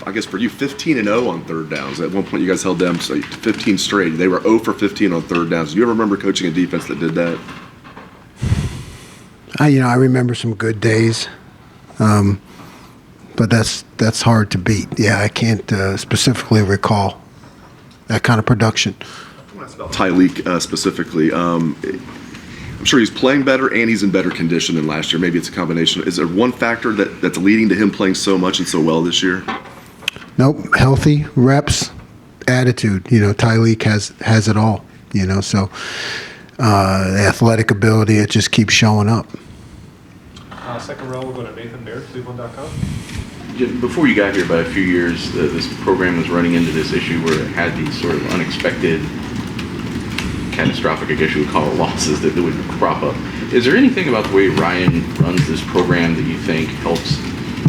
I guess for you, 15-0 on third downs. At one point, you guys held them 15 straight. They were 0 for 15 on third downs. Do you ever remember coaching a defense that did that? I remember some good days, but that's hard to beat. Yeah, I can't specifically recall that kind of production. I want to ask about Tyleek specifically. I'm sure he's playing better and he's in better condition than last year. Maybe it's a combination. Is there one factor that's leading to him playing so much and so well this year? Nope. Healthy, reps, attitude. Tyleek has it all. So the athletic ability, it just keeps showing up. Second row, we'll go to Nathan Baird, Cleveland.com. Before you got here by a few years, this program was running into this issue where it had these sort of unexpected, catastrophic, I guess you would call it, losses that would crop up. Is there anything about the way Ryan runs this program that you think helps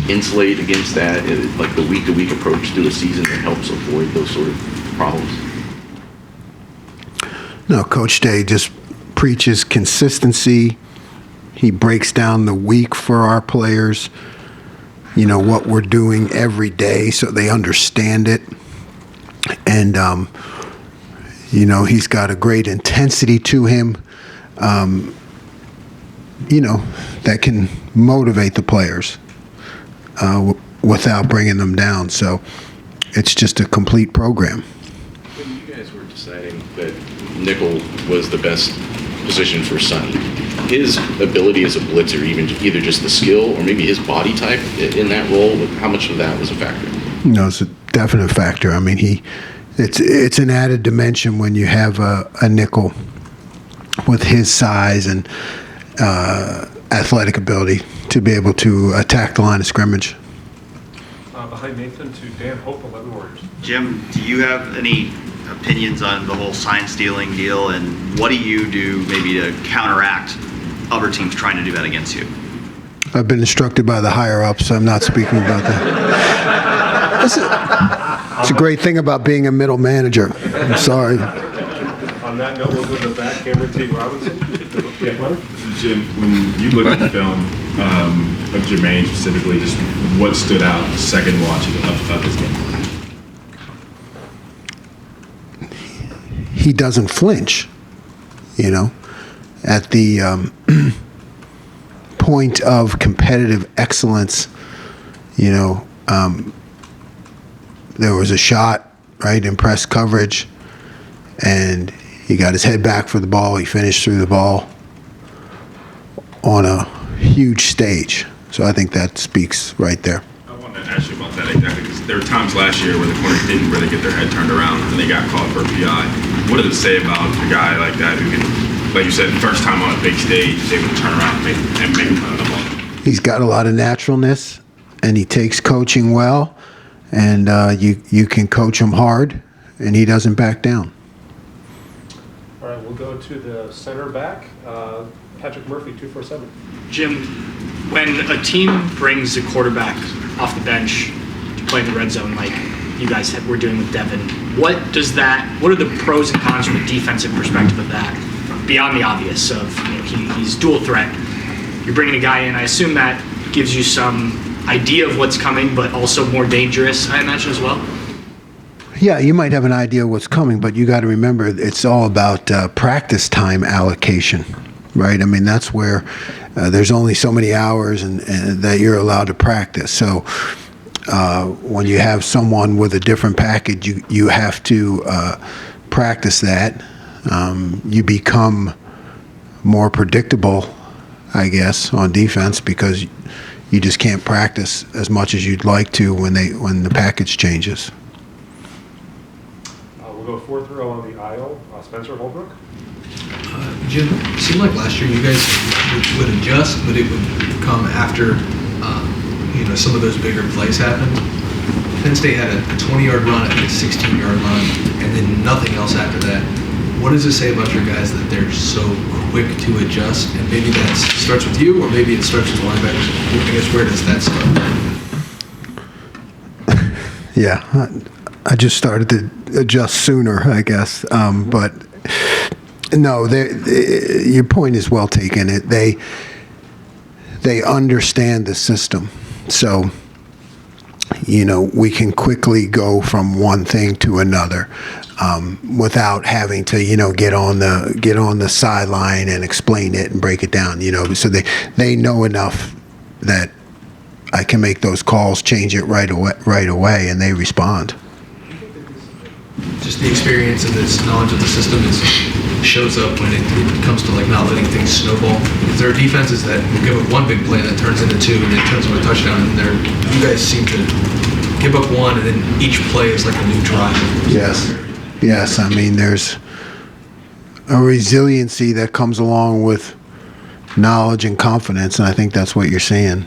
insulate against that, like the week-to-week approach through a season that helps avoid those sort of problems? No, Coach Day just preaches consistency. He breaks down the week for our players, what we're doing every day so they understand it. And, he's got a great intensity to him, that can motivate the players without bringing them down. So it's just a complete program. When you guys were deciding that nickel was the best position for Sonny, his ability as a blitzer, either just the skill or maybe his body type in that role, how much of that was a factor? No, it's a definite factor. I mean, it's an added dimension when you have a nickel with his size and athletic ability to be able to attack the line of scrimmage. Behind Nathan to Dan Hope, 11 Warriors. Jim, do you have any opinions on the whole sign stealing deal, and what do you do maybe to counteract other teams trying to do that against you? I've been instructed by the higher ups, so I'm not speaking about that. It's a great thing about being a middle manager. I'm sorry. On that note, we'll go to the back. Cameron T. Robinson. Jim, when you look at the film of Jermaine specifically, just what stood out second watching of his game? He doesn't flinch, at the point of competitive excellence. There was a shot, right, in press coverage, and he got his head back for the ball. He finished through the ball on a huge stage. So I think that speaks right there. I wanted to ask you about that exactly, because there were times last year where the corners didn't really get their head turned around and they got called for a PI. What does it say about a guy like that who can, like you said, first time on a big stage, is able to turn around and make a play on the ball? He's got a lot of naturalness, and he takes coaching well, and you can coach him hard, and he doesn't back down. All right, we'll go to the center back, Patrick Murphy, 247. Jim, when a team brings a quarterback off the bench to play in the red zone like you guys were doing with Devin, what are the pros and cons from a defensive perspective of that, beyond the obvious of he's dual threat? You're bringing a guy in, I assume that gives you some idea of what's coming, but also more dangerous, I imagine, as well? Yeah, you might have an idea of what's coming, but you got to remember it's all about practice time allocation, right? I mean, that's where there's only so many hours and that you're allowed to practice. So when you have someone with a different package, you have to practice that. You become more predictable, I guess, on defense because you just can't practice as much as you'd like to when the package changes. We'll go fourth row on the aisle, Spencer Holbrook. Jim, it seemed like last year you guys would adjust, but it would come after some of those bigger plays happened. Penn State had a 20-yard run, a 16-yard run, and then nothing else after that. What does it say about your guys that they're so quick to adjust? And maybe that starts with you, or maybe it starts with linebackers. I guess where does that start? Yeah, I just started to adjust sooner, I guess. But no, your point is well taken. They understand the system, so we can quickly go from one thing to another without having to, get on the sideline and explain it and break it down. So they know enough that I can make those calls, change it right away, and they respond. Just the experience and this knowledge of the system shows up when it comes to like not letting things snowball. Because there are defenses that will give up one big play that turns into two and it turns into a touchdown, and you guys seem to give up one and then each play is like a new drive. Yes. I mean, there's a resiliency that comes along with knowledge and confidence, and I think that's what you're seeing.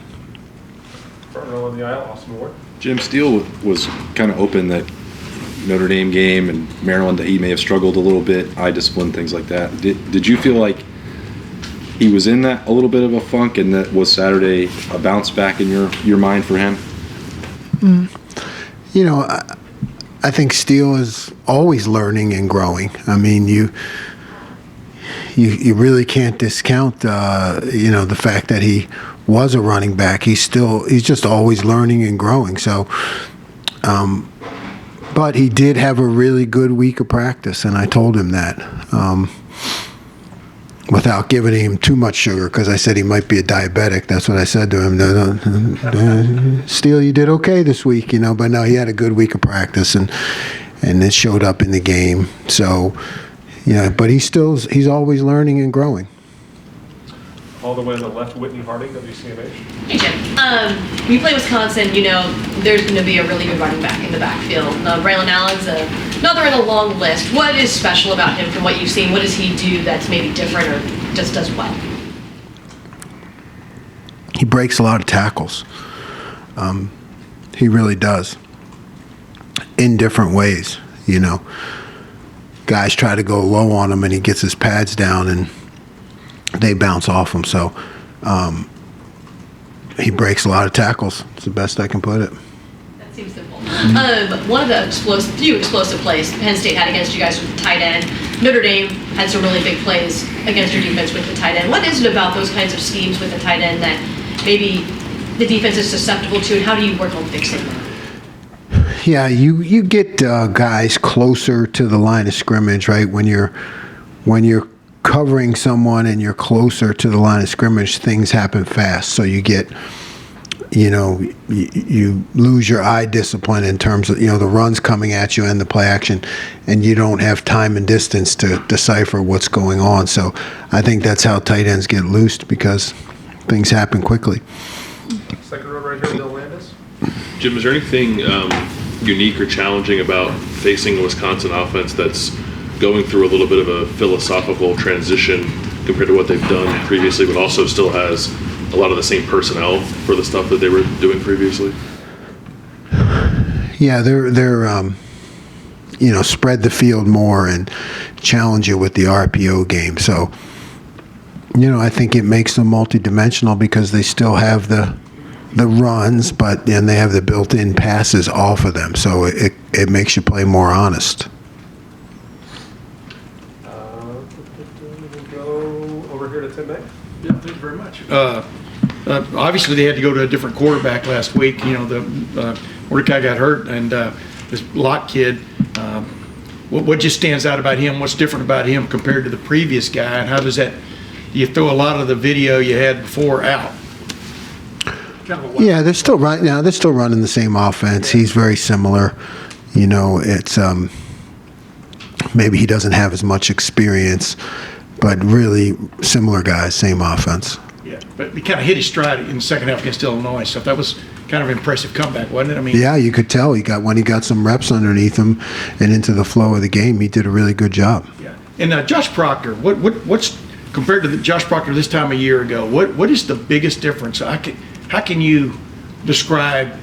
Front row on the aisle, Austin Ward. Jim, Steele was kind of open that Notre Dame game and Maryland that he may have struggled a little bit, eye discipline, things like that. Did you feel like he was in that a little bit of a funk, and that was Saturday a bounce back in your mind for him? I think Steele is always learning and growing. I mean, you really can't discount the fact that he was a running back. He's just always learning and growing. So, but he did have a really good week of practice, and I told him that without giving him too much sugar, because I said he might be a diabetic. That's what I said to him. No, Steele, you did okay this week, but no, he had a good week of practice, and it showed up in the game. So, but he's always learning and growing. All the way on the left, Whitney Harding, WCMH. Hey, Jim. When you play Wisconsin, there's going to be a really good running back in the backfield. Braylon Allen's another in a long list. What is special about him from what you've seen? What does he do that's maybe different or just does well? He breaks a lot of tackles. He really does. In different ways, Guys try to go low on him, and he gets his pads down, and they bounce off him. So he breaks a lot of tackles. It's the best I can put it. That seems simple. One of the few explosive plays Penn State had against you guys with the tight end. Notre Dame had some really big plays against your defense with the tight end. What is it about those kinds of schemes with the tight end that maybe the defense is susceptible to, and how do you work on fixing that? Yeah, you get guys closer to the line of scrimmage, right? When you're covering someone and you're closer to the line of scrimmage, things happen fast. So you get, you lose your eye discipline in terms of, the runs coming at you and the play action, and you don't have time and distance to decipher what's going on. So I think that's how tight ends get loosed, because things happen quickly. Second row right here, Bill Landis. Jim, is there anything unique or challenging about facing a Wisconsin offense that's going through a little bit of a philosophical transition compared to what they've done previously, but also still has a lot of the same personnel for the stuff that they were doing previously? Yeah, they're spread the field more and challenge you with the RPO game. So, I think it makes them multidimensional because they still have the runs, but then they have the built-in passes off of them. So it makes you play more honest. We'll go over here to Tim May. Yeah, thank you very much. Obviously, they had to go to a different quarterback last week. The Mordecai got hurt, and this Lott kid. What just stands out about him? What's different about him compared to the previous guy? And how does that? Do you throw a lot of the video you had before out? Yeah, they're still right now. They're still running the same offense. He's very similar. It's maybe he doesn't have as much experience, but really similar guys, same offense. Yeah, but he kind of hit his stride in the second half against Illinois. So that was kind of an impressive comeback, wasn't it? Yeah, you could tell when he got some reps underneath him and into the flow of the game, he did a really good job. Yeah, and Josh Proctor, what's compared to Josh Proctor this time a year ago? What is the biggest difference? How can you describe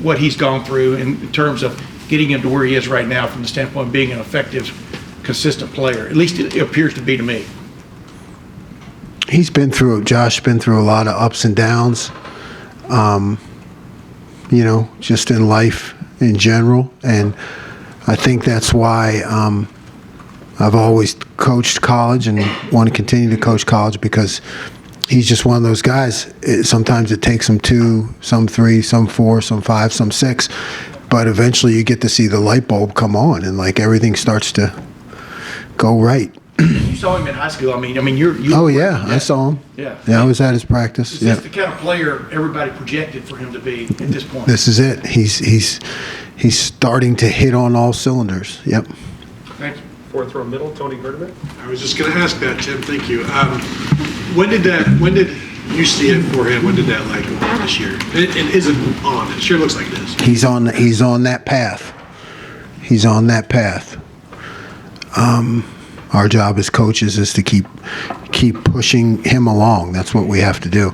what he's gone through in terms of getting him to where he is right now from the standpoint of being an effective, consistent player? At least it appears to be to me. Josh's been through a lot of ups and downs, just in life in general. And I think that's why I've always coached college and want to continue to coach college, because he's just one of those guys. Sometimes it takes him 2, some 3, some 4, some 5, some 6, but eventually you get to see the light bulb come on, and like everything starts to go right. You saw him in high school. I mean, you. Oh yeah, I saw him. Yeah. Yeah, I was at his practice. Is Yeah. this the kind of player everybody projected for him to be at this point? This is it. He's starting to hit on all cylinders. Yep. Thank you. Fourth row middle, Tony Gerdeman. I was just going to ask that, Tim. Thank you. When did you see it for him? When did that light go on this year? It isn't on. It sure looks like it is. He's on that path. He's on that path. Our job as coaches is to keep pushing him along. That's what we have to do.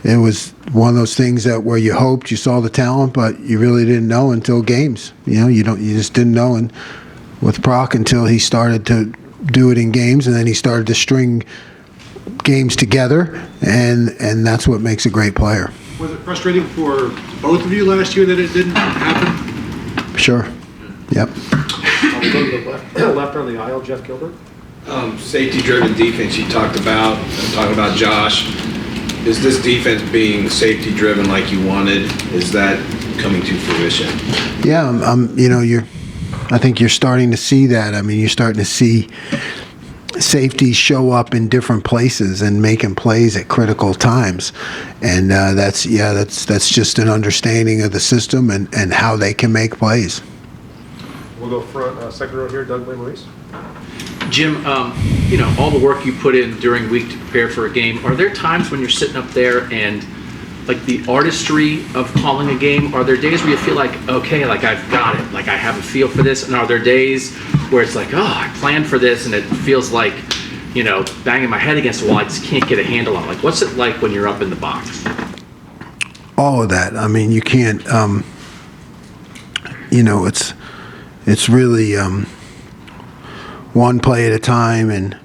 It was one of those things that where you hoped you saw the talent, but you really didn't know until games. You just didn't know with Proc until he started to do it in games, and then he started to string games together, and that's what makes a great player. Was it frustrating for both of you last year that it didn't happen? Sure. Yep. We'll go to the left on the aisle, Jeff Gilbert. Safety-driven defense you talked about, talking about Josh. Is this defense being safety-driven like you wanted? Is that coming to fruition? Yeah, I think you're starting to see that. I mean, you're starting to see safeties show up in different places and making plays at critical times, and that's just an understanding of the system and how they can make plays. We'll go front, second row here, Doug Maurice. Jim, all the work you put in during week to prepare for a game, are there times when you're sitting up there and like the artistry of calling a game, are there days where you feel like, okay, like I've got it, like I have a feel for this, and are there days where it's like, oh, I planned for this and it feels like, banging my head against the wall, I just can't get a handle on it? Like, what's it like when you're up in the box? All of that. I mean, you can't, it's really one play at a time and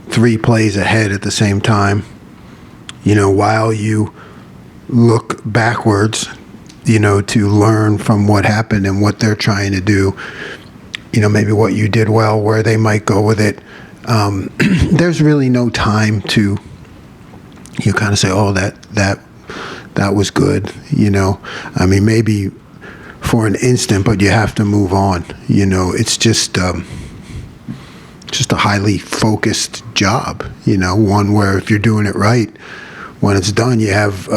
3 plays ahead at the same time. While you look backwards, to learn from what happened and what they're trying to do, maybe what you did well, where they might go with it. There's really no time to, kind of say, oh, that was good, I mean, maybe for an instant, but you have to move on. It's just a highly focused job, one where if you're doing it right, when it's done, you have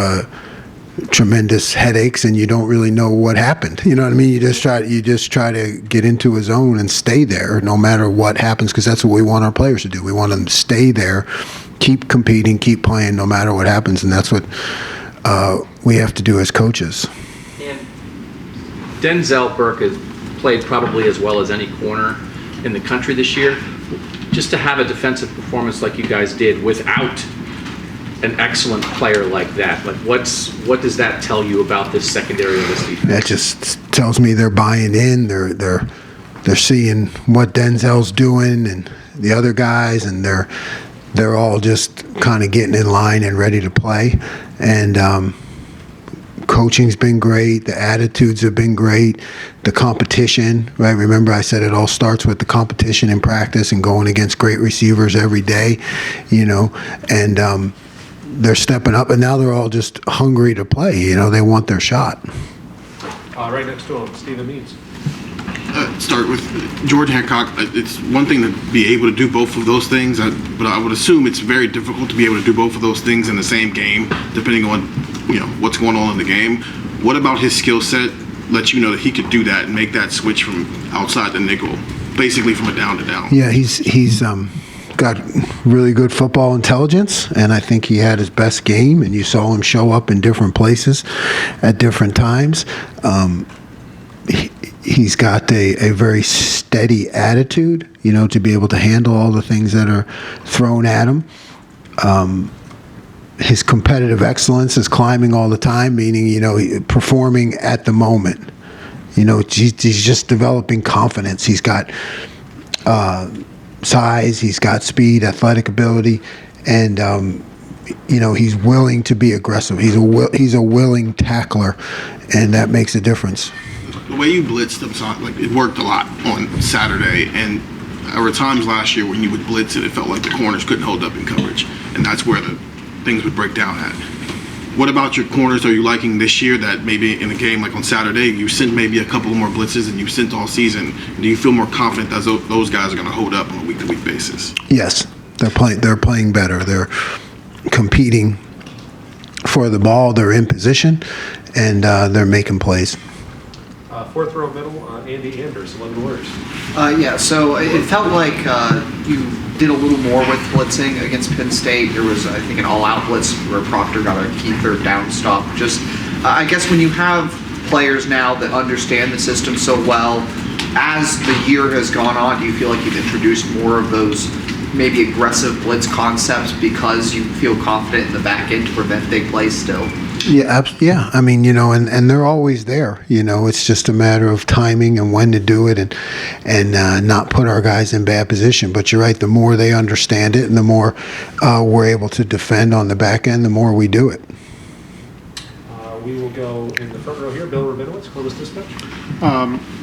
tremendous headaches and you don't really know what happened. You know what I mean? You just try to get into a zone and stay there no matter what happens, because that's what we want our players to do. We want them to stay there, keep competing, keep playing no matter what happens, and that's what we have to do as coaches. And Denzel Burke has played probably as well as any corner in the country this year. Just to have a defensive performance like you guys did without an excellent player like that, like what does that tell you about this secondary of this defense? That just tells me they're buying in. They're seeing what Denzel's doing and the other guys, and they're all just kind of getting in line and ready to play. And coaching's been great. The attitudes have been great. The competition, right? Remember I said it all starts with the competition in practice and going against great receivers every day, and they're stepping up, and now they're all just hungry to play. They want their shot. Right next to him, Stephen Means. Start with George Hancock. It's one thing to be able to do both of those things, but I would assume it's very difficult to be able to do both of those things in the same game, depending on what's going on in the game. What about his skill set lets you know that he could do that and make that switch from outside the nickel, basically from a down to down? Yeah, he's got really good football intelligence, and I think he had his best game, and you saw him show up in different places at different times. He's got a very steady attitude, to be able to handle all the things that are thrown at him. His competitive excellence is climbing all the time, meaning, performing at the moment. He's just developing confidence. He's got size, he's got speed, athletic ability, and he's willing to be aggressive. He's a willing tackler, and that makes a difference. The way you blitzed them, it worked a lot on Saturday, and there were times last year when you would blitz it felt like the corners couldn't hold up in coverage, and that's where the things would break down at. What about your corners are you liking this year that maybe in a game like on Saturday you sent maybe a couple more blitzes than you sent all season? Do you feel more confident that those guys are going to hold up on a week-to-week basis? Yes, they're playing better. They're competing for the ball. They're in position, and they're making plays. Fourth row middle, Andy Anders, 11 Warriors. Yeah, so it felt like you did a little more with blitzing against Penn State. There was, I think, an all-out blitz where Proctor got a key third down stop. Just, I guess when you have players now that understand the system so well, as the year has gone on, do you feel like you've introduced more of those maybe aggressive blitz concepts because you feel confident in the back end to prevent big plays still? Yeah. I mean, and they're always there. It's just a matter of timing and when to do it, and not put our guys in bad position. But you're right. The more they understand it, and the more we're able to defend on the back end, the more we do it. We will go in the front row here. Bill Rabinowitz, Columbus Dispatch.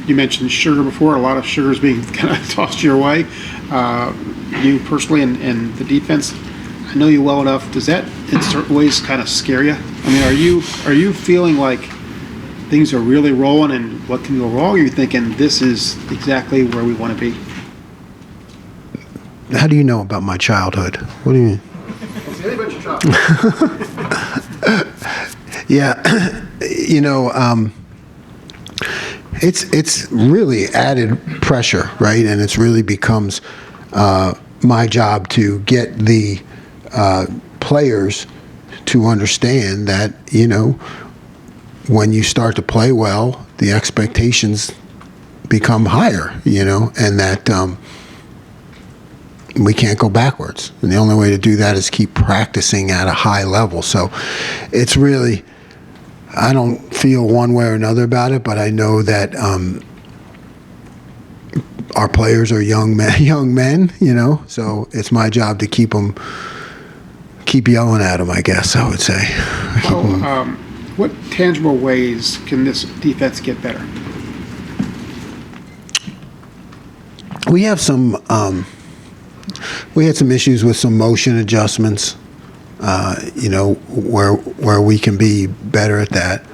You mentioned sugar before. A lot of sugar is being kind of tossed your way. You personally and the defense, I know you well enough. Does that, in certain ways, kind of scare you? I mean, are you feeling like things are really rolling and what can go wrong? Or are you thinking this is exactly where we want to be? How do you know about my childhood? What do you mean? Anything but your childhood. Yeah, it's really added pressure, right? And it's really becomes my job to get the players to understand that, when you start to play well, the expectations become higher, and that we can't go backwards. And the only way to do that is keep practicing at a high level. So it's really, I don't feel one way or another about it, but I know that our players are young men, so it's my job to keep yelling at them, I guess I would say. What tangible ways can this defense get better? We have we had some issues with some motion adjustments, where we can be better at that.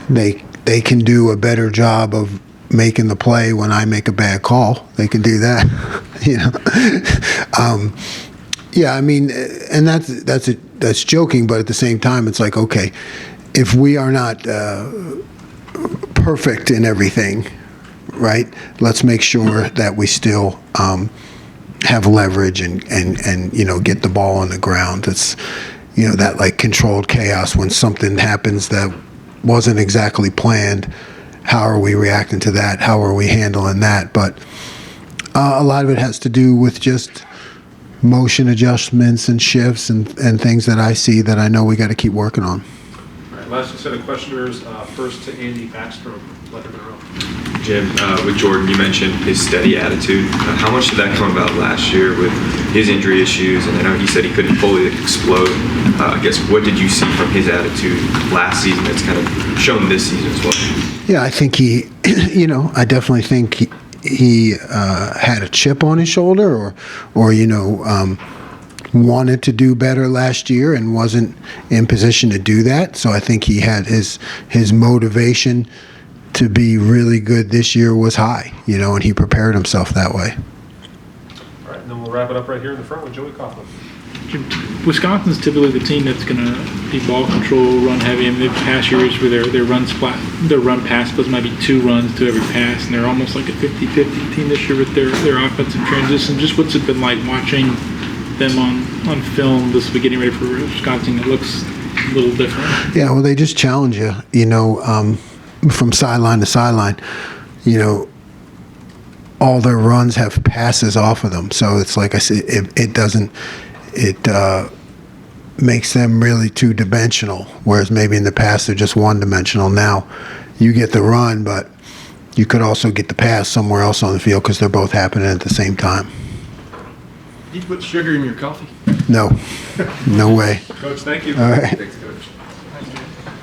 They can do a better job of making the play when I make a bad call. They can do that, Yeah, I mean, and that's joking, but at the same time, it's like, okay, if we are not perfect in everything, right? Let's make sure that we still have leverage and get the ball on the ground. It's that like controlled chaos when something happens that wasn't exactly planned. How are we reacting to that? How are we handling that? But a lot of it has to do with just motion adjustments and shifts and things that I see that I know we got to keep working on. All right, last set of questioners. First to Andy Backstrom, Letterman Row. Jim, with Jordan, you mentioned his steady attitude. How much did that come about last year with his injury issues? And I know he said he couldn't fully explode. I guess what did you see from his attitude last season that's kind of shown this season as well? Yeah, I think he, I definitely think he had a chip on his shoulder or wanted to do better last year and wasn't in position to do that. So I think he had his motivation to be really good this year was high, and he prepared himself that way. All right, and then we'll wrap it up right here in the front with Joey Kaufman. Wisconsin's typically the team that's going to be ball control, run heavy, and they've past years where their run pass splits might be 2 runs to every pass, and they're almost like a 50-50 team this year with their offensive transition. Just what's it been like watching them on film this week, getting ready for Wisconsin? It looks a little different. Yeah, well, they just challenge you, from sideline to sideline. All their runs have passes off of them, so it's like I said, it makes them really two-dimensional, whereas maybe in the past they're just one-dimensional. Now you get the run, but you could also get the pass somewhere else on the field because they're both happening at the same time. You put sugar in your coffee? No way. Coach, thank you. All right. Thanks, Coach.